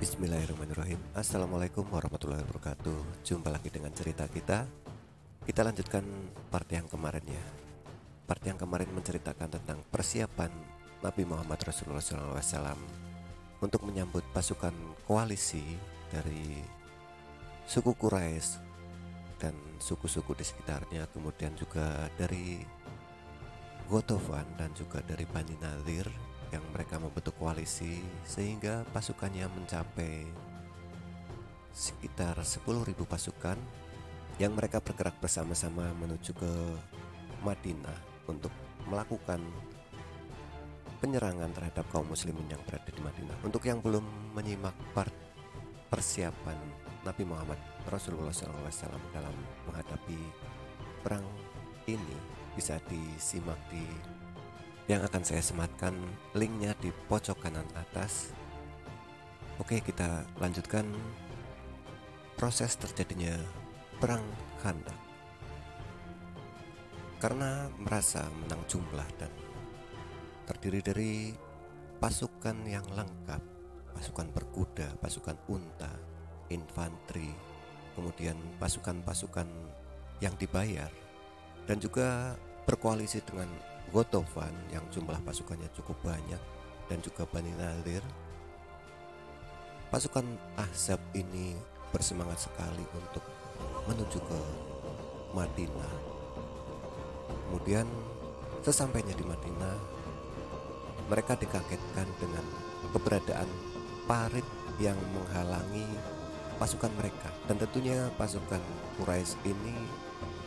Bismillahirrahmanirrahim. Assalamualaikum warahmatullahi wabarakatuh. Jumpa lagi dengan cerita kita. Kita lanjutkan part yang kemarin ya. Part yang kemarin menceritakan tentang persiapan Nabi Muhammad Rasulullah SAW untuk menyambut pasukan koalisi dari suku Quraisy dan suku-suku di sekitarnya, kemudian juga dari Ghatafan dan juga dari Bani Nadir, yang mereka membentuk koalisi sehingga pasukannya mencapai sekitar 10.000 pasukan yang mereka bergerak bersama-sama menuju ke Madinah untuk melakukan penyerangan terhadap kaum muslimin yang berada di Madinah. Untuk yang belum menyimak persiapan Nabi Muhammad Rasulullah SAW dalam menghadapi perang ini, bisa disimak di yang akan saya sematkan linknya di pojok kanan atas. Oke, kita lanjutkan proses terjadinya perang Khandaq. Karena merasa menang jumlah dan terdiri dari pasukan yang lengkap, pasukan berkuda, pasukan unta, infanteri, kemudian pasukan-pasukan yang dibayar, dan juga berkoalisi dengan Ghatafan yang jumlah pasukannya cukup banyak, dan juga Bani Nadir. Pasukan Ahzab ini bersemangat sekali untuk menuju ke Madinah. Kemudian sesampainya di Madinah, mereka dikagetkan dengan keberadaan parit yang menghalangi pasukan mereka. Dan tentunya pasukan Quraisy ini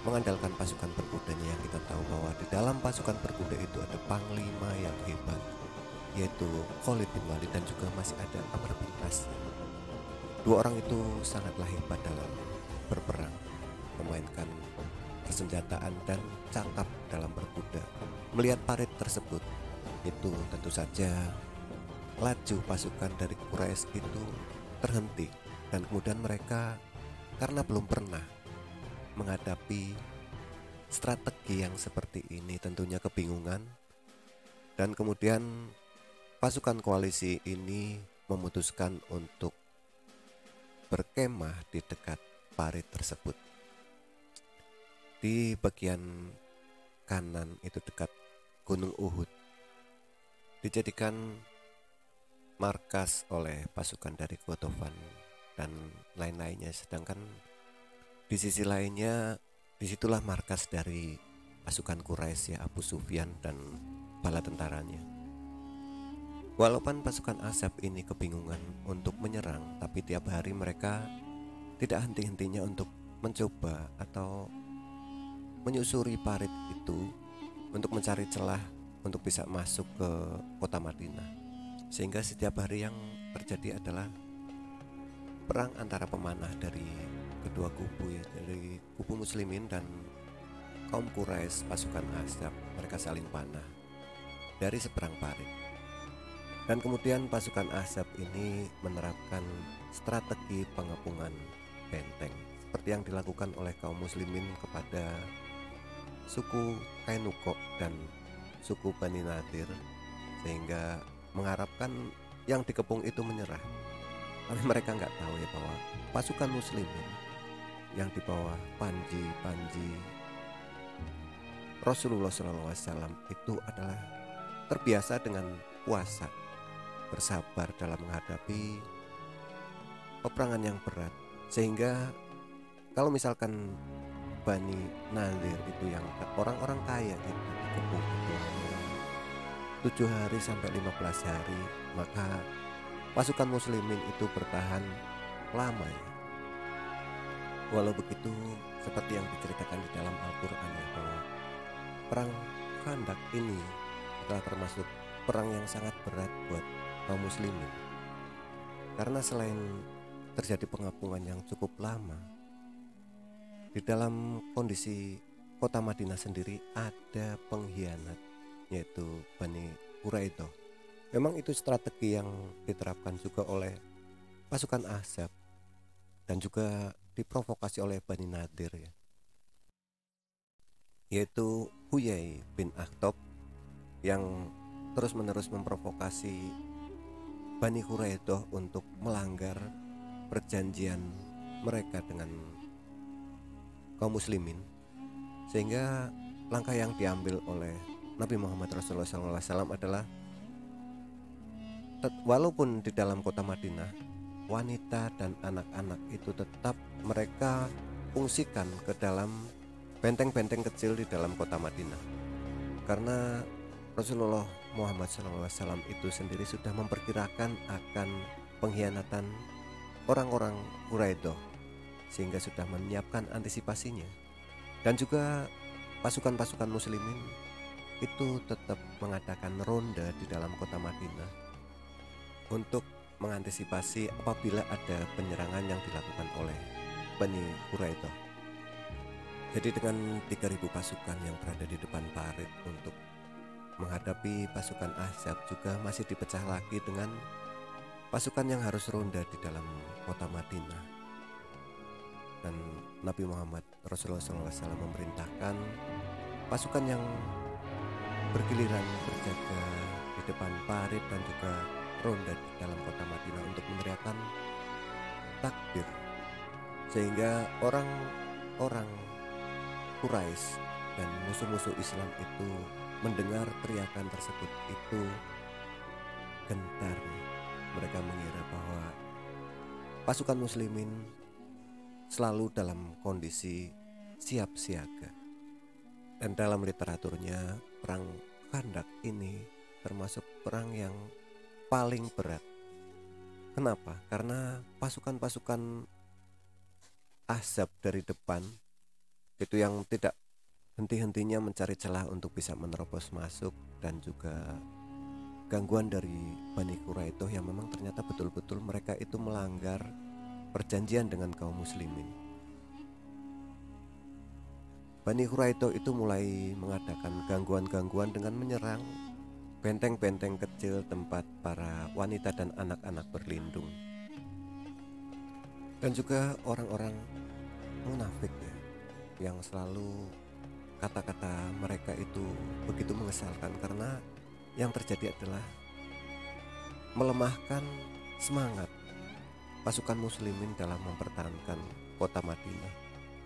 mengandalkan pasukan berkudanya, yang kita tahu bahwa di dalam pasukan berkuda itu ada panglima yang hebat, yaitu Khalid bin Walid, dan juga masih ada Amr bin As. Dua orang itu sangatlah hebat dalam berperang, memainkan persenjataan dan cakap dalam berkuda. Melihat parit tersebut, itu tentu saja laju pasukan dari Quraisy itu terhenti, dan kemudian mereka karena belum pernah menghadapi strategi yang seperti ini tentunya kebingungan, dan kemudian pasukan koalisi ini memutuskan untuk berkemah di dekat parit tersebut. Di bagian kanan itu dekat Gunung Uhud dijadikan markas oleh pasukan dari Ghatafan dan lain-lainnya, sedangkan di sisi lainnya disitulah markas dari pasukan Quraisy, ya, Abu Sufyan dan bala tentaranya. Walaupun pasukan Ahzab ini kebingungan untuk menyerang, tapi tiap hari mereka tidak henti-hentinya untuk mencoba atau menyusuri parit itu untuk mencari celah untuk bisa masuk ke kota Madinah. Sehingga setiap hari yang terjadi adalah perang antara pemanah dari kedua kubu, ya, dari kubu muslimin dan kaum Quraisy, pasukan Ahzab. Mereka saling panah dari seberang parit. Dan kemudian pasukan Ahzab ini menerapkan strategi pengepungan benteng seperti yang dilakukan oleh kaum muslimin kepada suku Qainuqa dan suku Bani Nadir, sehingga mengharapkan yang dikepung itu menyerah. Tapi mereka nggak tahu ya bahwa pasukan muslimin yang di bawah Panji Rasulullah SAW itu adalah terbiasa dengan puasa, bersabar dalam menghadapi peperangan yang berat. Sehingga kalau misalkan Bani Nadir itu, yang orang-orang kaya itu dikepung itu 7 hari sampai 15 hari, maka pasukan muslimin itu bertahan lama, ya. Walau begitu, seperti yang diceritakan di dalam Al-Quran, ya, bahwa perang Khandaq ini adalah termasuk perang yang sangat berat buat kaum muslimin. Karena selain terjadi pengepungan yang cukup lama, di dalam kondisi kota Madinah sendiri ada pengkhianat, yaitu Bani Quraidah. Memang itu strategi yang diterapkan juga oleh pasukan Ahzab dan juga diprovokasi oleh Bani Nadir, ya, yaitu Huyai bin Akhtab yang terus-menerus memprovokasi Bani Quraidah untuk melanggar perjanjian mereka dengan kaum muslimin, sehingga langkah yang diambil oleh Nabi Muhammad Rasulullah SAW adalah walaupun di dalam kota Madinah wanita dan anak-anak itu tetap mereka fungsikan ke dalam benteng-benteng kecil di dalam kota Madinah, karena Rasulullah Muhammad SAW itu sendiri sudah memperkirakan akan pengkhianatan orang-orang Quraidah, sehingga sudah menyiapkan antisipasinya. Dan juga pasukan-pasukan muslimin itu tetap mengadakan ronda di dalam kota Madinah untuk mengantisipasi apabila ada penyerangan yang dilakukan oleh Bani Quraidah. Jadi dengan 3.000 pasukan yang berada di depan parit untuk menghadapi pasukan Ahzab, juga masih dipecah lagi dengan pasukan yang harus ronda di dalam kota Madinah. Dan Nabi Muhammad Rasulullah SAW memerintahkan pasukan yang bergiliran berjaga di depan parit dan juga ronda di dalam kota Madinah untuk meneriakkan takbir, sehingga orang-orang Quraisy dan musuh-musuh Islam itu mendengar teriakan tersebut itu gentar. Mereka mengira bahwa pasukan muslimin selalu dalam kondisi siap siaga. Dan dalam literaturnya, perang Khandaq ini termasuk perang yang paling berat. Kenapa? Karena pasukan-pasukan Ahzab dari depan itu yang tidak henti-hentinya mencari celah untuk bisa menerobos masuk, dan juga gangguan dari Bani Quraidah yang memang ternyata betul-betul mereka itu melanggar perjanjian dengan kaum muslimin. Bani Quraidah itu mulai mengadakan gangguan-gangguan dengan menyerang benteng-benteng kecil tempat para wanita dan anak-anak berlindung. Dan juga orang-orang munafik ya, yang selalu kata-kata mereka itu begitu mengesalkan, karena yang terjadi adalah melemahkan semangat pasukan muslimin dalam mempertahankan kota Madinah.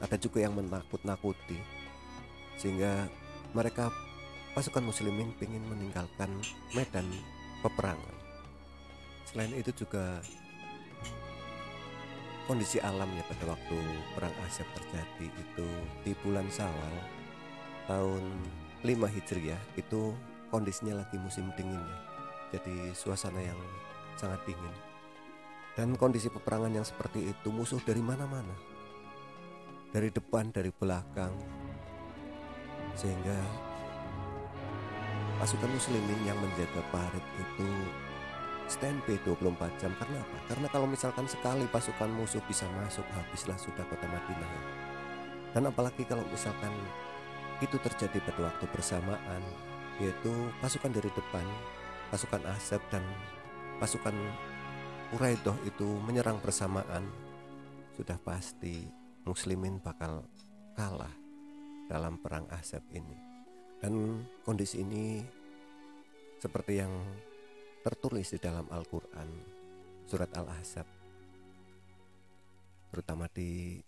Ada juga yang menakut-nakuti, sehingga mereka pasukan muslimin ingin meninggalkan medan peperangan. Selain itu juga kondisi alamnya pada waktu perang Ahzab terjadi itu di bulan Syawal tahun 5 Hijriah, itu kondisinya lagi musim dinginnya. Jadi suasana yang sangat dingin. Dan kondisi peperangan yang seperti itu, musuh dari mana-mana, dari depan, dari belakang, sehingga pasukan muslimin yang menjaga parit itu standby 24 jam. Karena apa? Karena kalau misalkan sekali pasukan musuh bisa masuk, habislah sudah kota Madinah. Dan apalagi kalau misalkan itu terjadi pada waktu bersamaan, yaitu pasukan dari depan, pasukan Ahzab dan pasukan Quraidah itu menyerang bersamaan, sudah pasti muslimin bakal kalah dalam perang Ahzab ini. Dan kondisi ini seperti yang tertulis di dalam Al-Quran surat Al-Ahzab, terutama di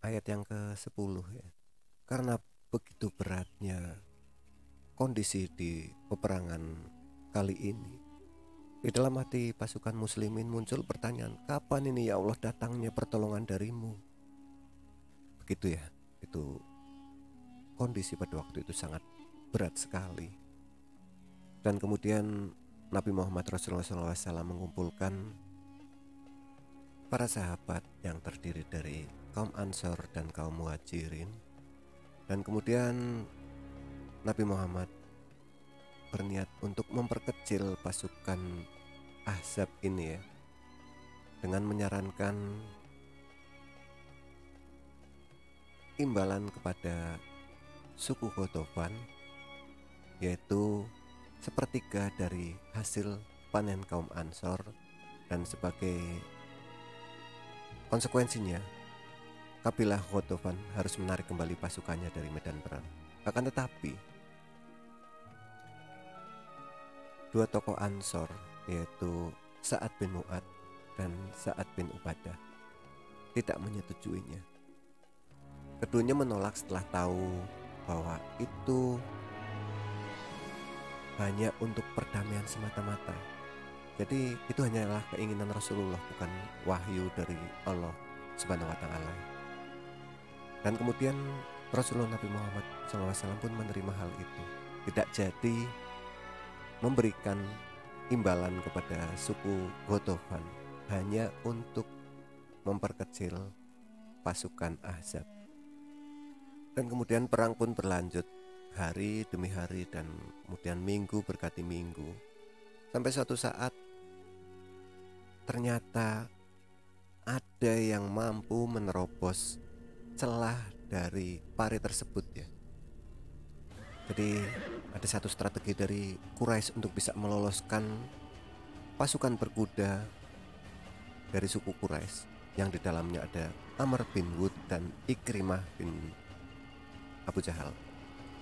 ayat yang ke-10 ya. Karena begitu beratnya kondisi di peperangan kali ini, di dalam hati pasukan muslimin muncul pertanyaan, kapan ini ya Allah datangnya pertolongan darimu? Begitu ya, itu kondisi pada waktu itu sangat berat sekali. Dan kemudian Nabi Muhammad Rasulullah SAW mengumpulkan para sahabat yang terdiri dari kaum Ansor dan kaum Muhajirin. Dan kemudian Nabi Muhammad berniat untuk memperkecil pasukan Ahzab ini ya, dengan menyarankan imbalan kepada suku Ghatafan, yaitu sepertiga dari hasil panen kaum Ansor, dan sebagai konsekuensinya kabilah Ghatafan harus menarik kembali pasukannya dari medan perang. Akan tetapi dua tokoh Ansor yaitu Sa'ad bin Mu'ad dan Sa'ad bin Ubadah, tidak menyetujuinya. Keduanya menolak setelah tahu bahwa itu hanya untuk perdamaian semata-mata. Jadi itu hanyalah keinginan Rasulullah, bukan wahyu dari Allah Subhanahu wa Ta'ala. Dan kemudian Rasulullah Nabi Muhammad SAW pun menerima hal itu, tidak jadi memberikan imbalan kepada suku Ghatafan hanya untuk memperkecil pasukan Ahzab. Dan kemudian perang pun berlanjut hari demi hari dan kemudian minggu berganti minggu, sampai suatu saat ternyata ada yang mampu menerobos celah dari parit tersebut ya. Jadi ada satu strategi dari Quraisy untuk bisa meloloskan pasukan berkuda dari suku Quraisy yang di dalamnya ada Amr bin Wud dan Ikrimah bin Abu Jahal.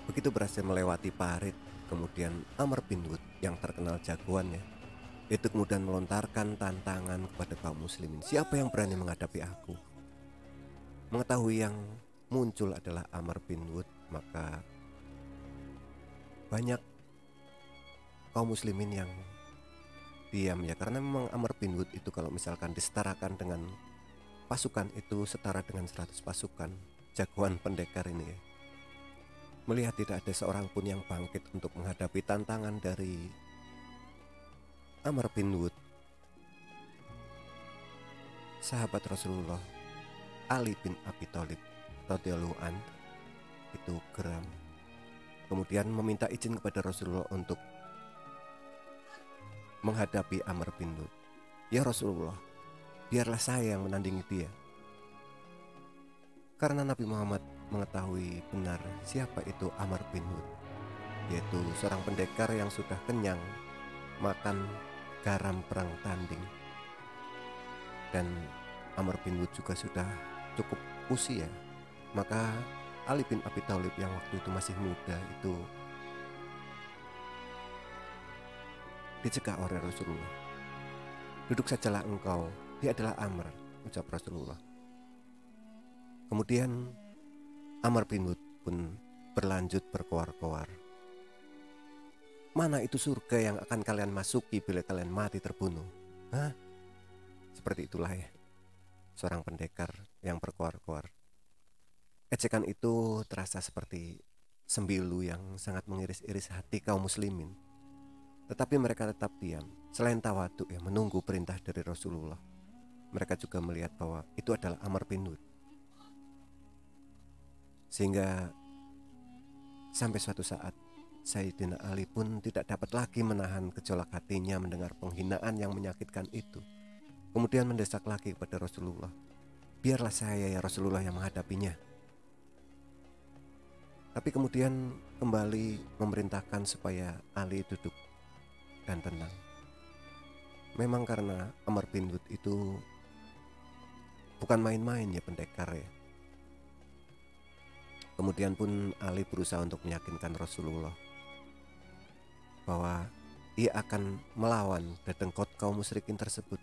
Begitu berhasil melewati parit, kemudian Amr bin Wud yang terkenal jagoannya itu kemudian melontarkan tantangan kepada kaum muslimin, siapa yang berani menghadapi aku. Mengetahui yang muncul adalah Amr bin Wud, maka banyak kaum muslimin yang diam ya, karena memang Amr bin Wud itu kalau misalkan disetarakan dengan pasukan itu setara dengan 100 pasukan jagoan pendekar ini ya. Melihat tidak ada seorang pun yang bangkit untuk menghadapi tantangan dari Amr bin Wud, sahabat Rasulullah Ali bin Abi Thalib radhiyallahu an itu geram, kemudian meminta izin kepada Rasulullah untuk menghadapi Amr bin Wud. Ya Rasulullah, biarlah saya yang menandingi dia. Karena Nabi Muhammad mengetahui benar siapa itu Amr bin Wud, yaitu seorang pendekar yang sudah kenyang makan garam perang tanding. Dan Amr bin Wud juga sudah cukup usia, maka Ali bin Abi Thalib yang waktu itu masih muda itu dicegah oleh Rasulullah. Duduk sajalah engkau, dia adalah Amr, ucap Rasulullah. Kemudian Amr bin Wud pun berlanjut berkoar-koar, mana itu surga yang akan kalian masuki bila kalian mati terbunuh? Hah? Seperti itulah ya, seorang pendekar yang berkoar-koar. Ejekan itu terasa seperti sembilu yang sangat mengiris-iris hati kaum muslimin. Tetapi mereka tetap diam. Selain tawaduk yang menunggu perintah dari Rasulullah, mereka juga melihat bahwa itu adalah Amr bin Wud. Sehingga sampai suatu saat Sayyidina Ali pun tidak dapat lagi menahan gejolak hatinya mendengar penghinaan yang menyakitkan itu. Kemudian mendesak lagi kepada Rasulullah, biarlah saya ya Rasulullah yang menghadapinya. Tapi kemudian kembali memerintahkan supaya Ali duduk dan tenang. Memang karena Amr bin Wud itu bukan main-main ya pendekar ya. Kemudian pun Ali berusaha untuk meyakinkan Rasulullah bahwa ia akan melawan dedengkot kaum musyrikin tersebut.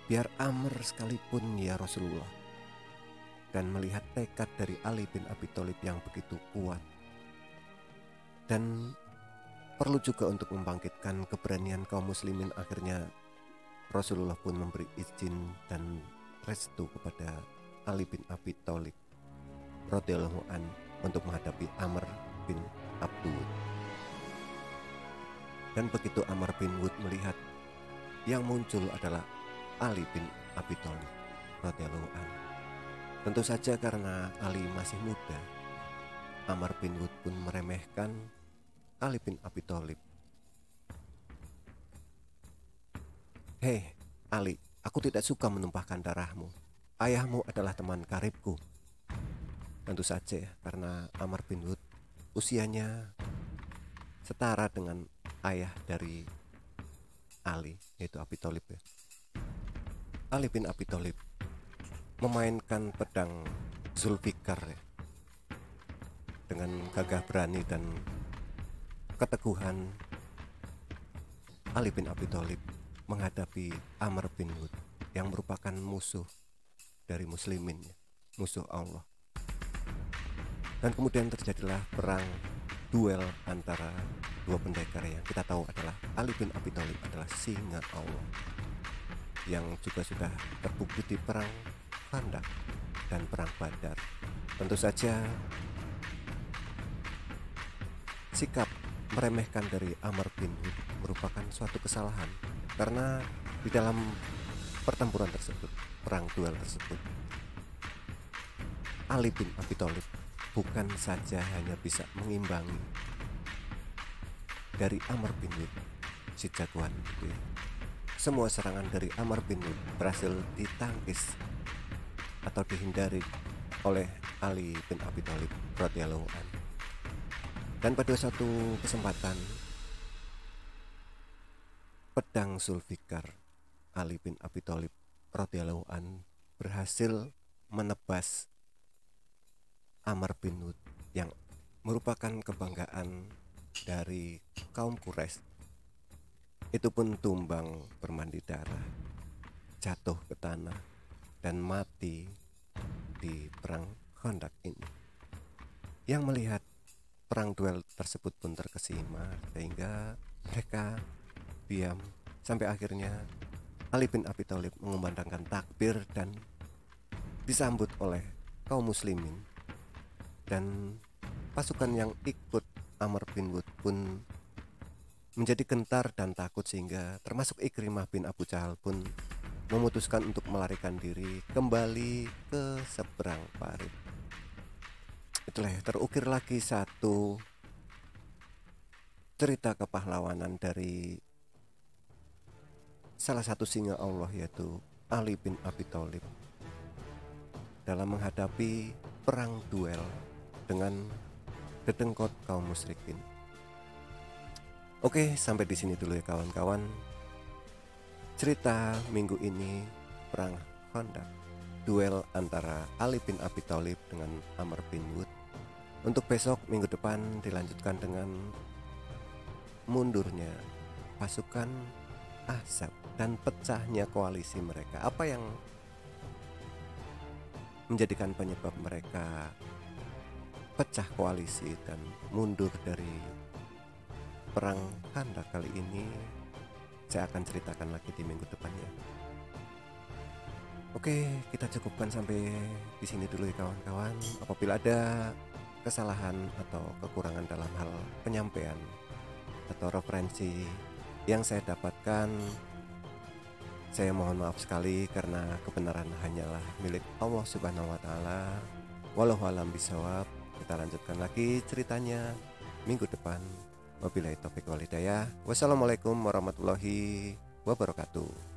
Biar Amr sekalipun ya Rasulullah. Dan melihat tekad dari Ali bin Abi Thalib yang begitu kuat, dan perlu juga untuk membangkitkan keberanian kaum muslimin, akhirnya Rasulullah pun memberi izin dan restu kepada Ali bin Abi Thalib radhiyallahu an untuk menghadapi Amr bin Abdul. Dan begitu Amr bin Wud melihat yang muncul adalah Ali bin Abi Thalib radhiyallahu an, tentu saja karena Ali masih muda, Amr bin Wud pun meremehkan Ali bin Abi Thalib. Hei Ali, aku tidak suka menumpahkan darahmu. Ayahmu adalah teman karibku. Tentu saja ya, karena Amr bin Wud usianya setara dengan ayah dari Ali, yaitu Abi Thalib ya. Ali bin Abi Thalib memainkan pedang Zulfikar ya, dengan gagah berani dan keteguhan Ali bin Abi Thalib menghadapi Amr bin Wud yang merupakan musuh dari muslimin, musuh Allah. Dan kemudian terjadilah perang duel antara dua pendekar yang kita tahu adalah Ali bin Abi Thalib adalah singa Allah, yang juga sudah terbukti di perang Khandaq dan perang Badar. Tentu saja sikap meremehkan dari Amr bin Wud merupakan suatu kesalahan, karena di dalam pertempuran tersebut, perang duel tersebut, Ali bin Abi Thalib bukan saja hanya bisa mengimbangi dari Amr bin Wud, si jagoan itu ya. Semua serangan dari Amr bin Wud berhasil ditangkis atau dihindari oleh Ali bin Abi Thalib radhiyallahu anhu. Dan pada suatu kesempatan, pedang Zulfikar Ali bin Abi Thalib radhiyallahu anhu berhasil menebas Amr bin Wud yang merupakan kebanggaan dari kaum Quraisy. Itu pun tumbang bermandi darah, jatuh ke tanah dan mati di perang Khandaq ini. Yang melihat perang duel tersebut pun terkesima, sehingga mereka diam sampai akhirnya Ali bin Abi Thalib mengumandangkan takbir dan disambut oleh kaum muslimin, dan pasukan yang ikut Amr bin Wud pun menjadi gentar dan takut, sehingga termasuk Ikrimah bin Abu Jahal pun memutuskan untuk melarikan diri kembali ke seberang parit. Itulah, terukir lagi satu cerita kepahlawanan dari salah satu singa Allah, yaitu Ali bin Abi Thalib, dalam menghadapi perang duel dengan dedengkot kaum musyrikin. Oke, sampai di sini dulu ya kawan-kawan. Cerita minggu ini perang Khandaq, duel antara Ali bin Abi Thalib dengan Amr bin Wud. Untuk besok minggu depan dilanjutkan dengan mundurnya pasukan Ahzab dan pecahnya koalisi mereka. Apa yang menjadikan penyebab mereka pecah koalisi dan mundur dari perang Khandaq kali ini, saya akan ceritakan lagi di minggu depannya. Oke, kita cukupkan sampai di sini dulu ya kawan-kawan. Apabila ada kesalahan atau kekurangan dalam hal penyampaian atau referensi yang saya dapatkan, saya mohon maaf sekali, karena kebenaran hanyalah milik Allah Subhanahu wa taala. Wallahu a'lam bishawab. Kita lanjutkan lagi ceritanya minggu depan. Wabillahi taufiq wal hidayah. Wassalamualaikum warahmatullahi wabarakatuh.